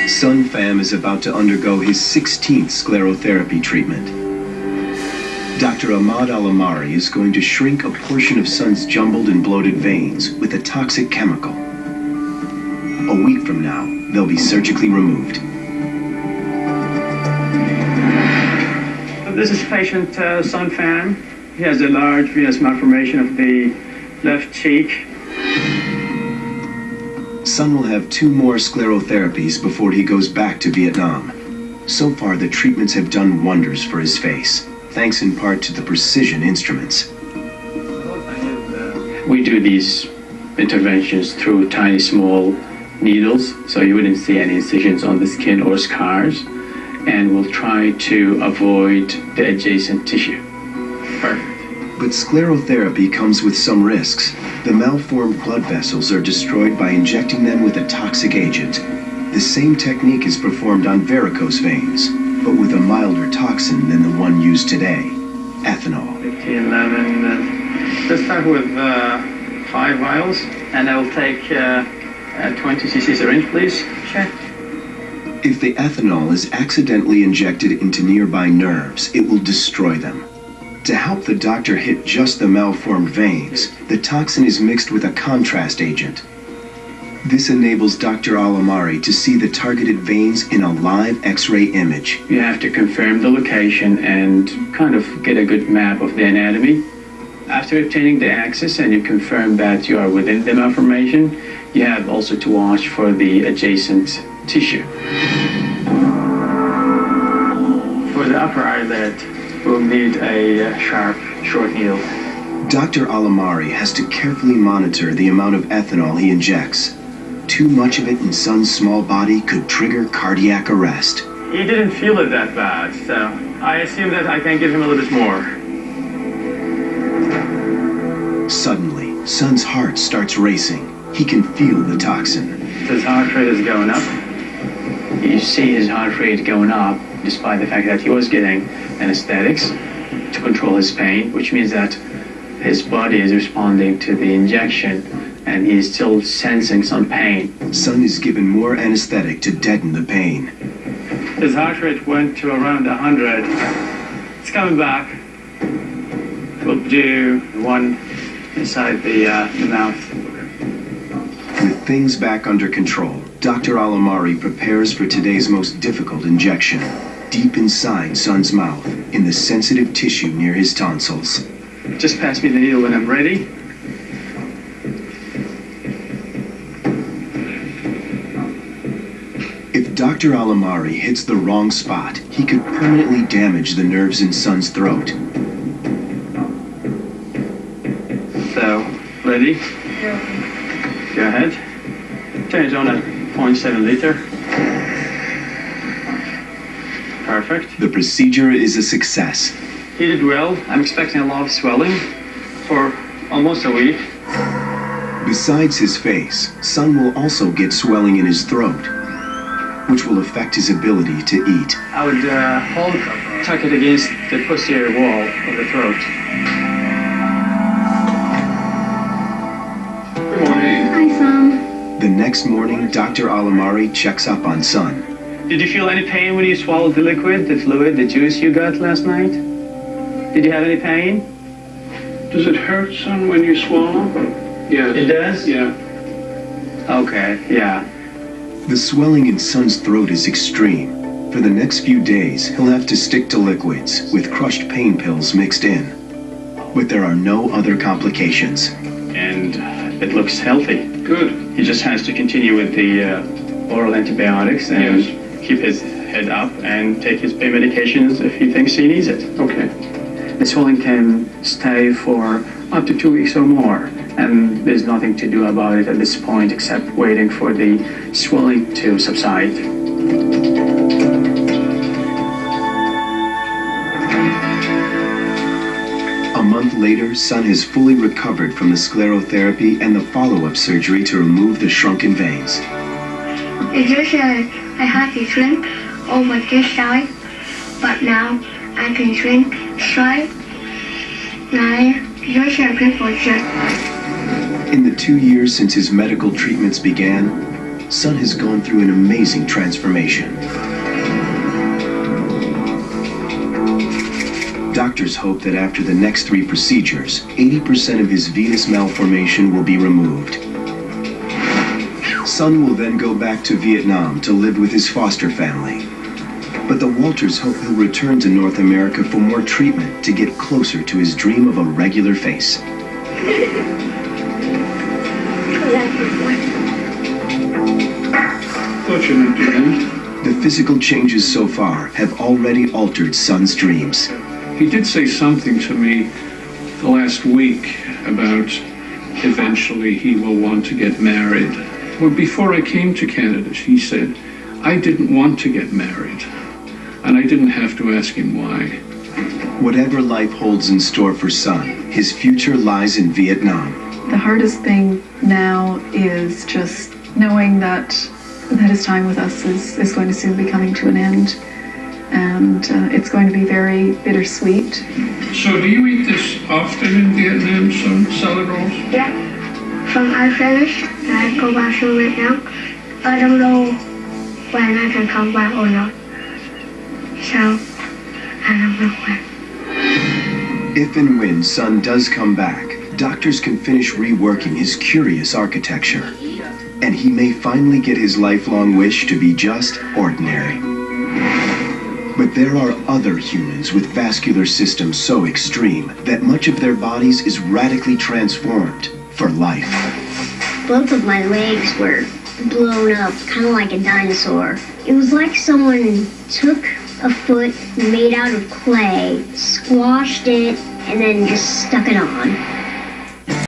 Son Pham is about to undergo his 16th sclerotherapy treatment. Dr. Ahmad Al-Amari is going to shrink a portion of Son's jumbled and bloated veins with a toxic chemical. A week from now, they'll be surgically removed. This is patient Son Pham. He has a large venous malformation of the left cheek. Son will have 2 more sclerotherapies before he goes back to Vietnam. So far, the treatments have done wonders for his face, thanks in part to the precision instruments. We do these interventions through tiny, small needles, so you wouldn't see any incisions on the skin or scars, and we'll try to avoid the adjacent tissue. Perfect. But sclerotherapy comes with some risks. The malformed blood vessels are destroyed by injecting them with a toxic agent. The same technique is performed on varicose veins, but with a milder toxin than the one used today, ethanol. 15, 11, let's start with 5 vials, and I will take a 20 cc syringe, please. Sure. If the ethanol is accidentally injected into nearby nerves, it will destroy them. To help the doctor hit just the malformed veins, the toxin is mixed with a contrast agent. This enables Dr. Al-Amari to see the targeted veins in a live X-ray image. You have to confirm the location and kind of get a good map of the anatomy. After obtaining the access and you confirm that you are within the malformation, you have also to watch for the adjacent tissue. For the upper eyelid, we'll need a sharp, short needle. Dr. Al-Amari has to carefully monitor the amount of ethanol he injects. Too much of it in Son's small body could trigger cardiac arrest. He didn't feel it that bad, so I assume that I can give him a little bit more. Suddenly, Son's heart starts racing. He can feel the toxin. His heart rate is going up. You see his heart rate going up despite the fact that he was getting anesthetics to control his pain, which means that his body is responding to the injection and he is still sensing some pain. Son is given more anesthetic to deaden the pain. His heart rate went to around 100. It's coming back. We'll do one inside the mouth. With things back under control, Dr. Al-Amari prepares for today's most difficult injection, deep inside Son's mouth, in the sensitive tissue near his tonsils. Just pass me the needle when I'm ready. If Dr. Al-Amari hits the wrong spot, he could permanently damage the nerves in Son's throat. So, ready? Yeah. Go ahead. Turn it on at 0.7 liter. Perfect. The procedure is a success. He did well. I'm expecting a lot of swelling for almost a week. Besides his face, Son will also get swelling in his throat, which will affect his ability to eat. I would tuck it against the posterior wall of the throat. Good morning. Hi, Pham. The next morning, Dr. Al-Amari checks up on Son. Did you feel any pain when you swallowed the liquid, the fluid, the juice you got last night? Did you have any pain? Does it hurt, son, when you swallow? Yeah. It does? Yeah. Okay, yeah. The swelling in Son's throat is extreme. For the next few days, he'll have to stick to liquids, with crushed pain pills mixed in. But there are no other complications. And it looks healthy. Good. He just has to continue with the oral antibiotics and keep his head up and take his pain medications if he thinks he needs it. Okay. The swelling can stay for up to 2 weeks or more, and there's nothing to do about it at this point except waiting for the swelling to subside. A month later, Son has fully recovered from the sclerotherapy and the follow-up surgery to remove the shrunken veins. Usually I had to drink over this side, but now I can drink straight. Now, usually people just... In the 2 years since his medical treatments began, Son has gone through an amazing transformation. Doctors hope that after the next 3 procedures, 80% of his venous malformation will be removed. Son will then go back to Vietnam to live with his foster family. But the Walters hope he'll return to North America for more treatment to get closer to his dream of a regular face. Thought you meant to end. The physical changes so far have already altered Son's dreams. He did say something to me the last week about eventually he will want to get married. Well, before I came to Canada, he said, I didn't want to get married. And I didn't have to ask him why. Whatever life holds in store for Son, his future lies in Vietnam. The hardest thing now is just knowing that his time with us is going to soon be coming to an end. And it's going to be very bittersweet. So do you eat this often in Vietnam, some salad rolls? Yeah. From I finish, I go back to Vietnam. I don't know when I can come back or not. So, I don't know when. If and when Son does come back, doctors can finish reworking his curious architecture. And he may finally get his lifelong wish to be just ordinary. But there are other humans with vascular systems so extreme that much of their bodies is radically transformed for life. Both of my legs were blown up, kind of like a dinosaur. It was like someone took a foot made out of clay, squashed it, and then just stuck it on.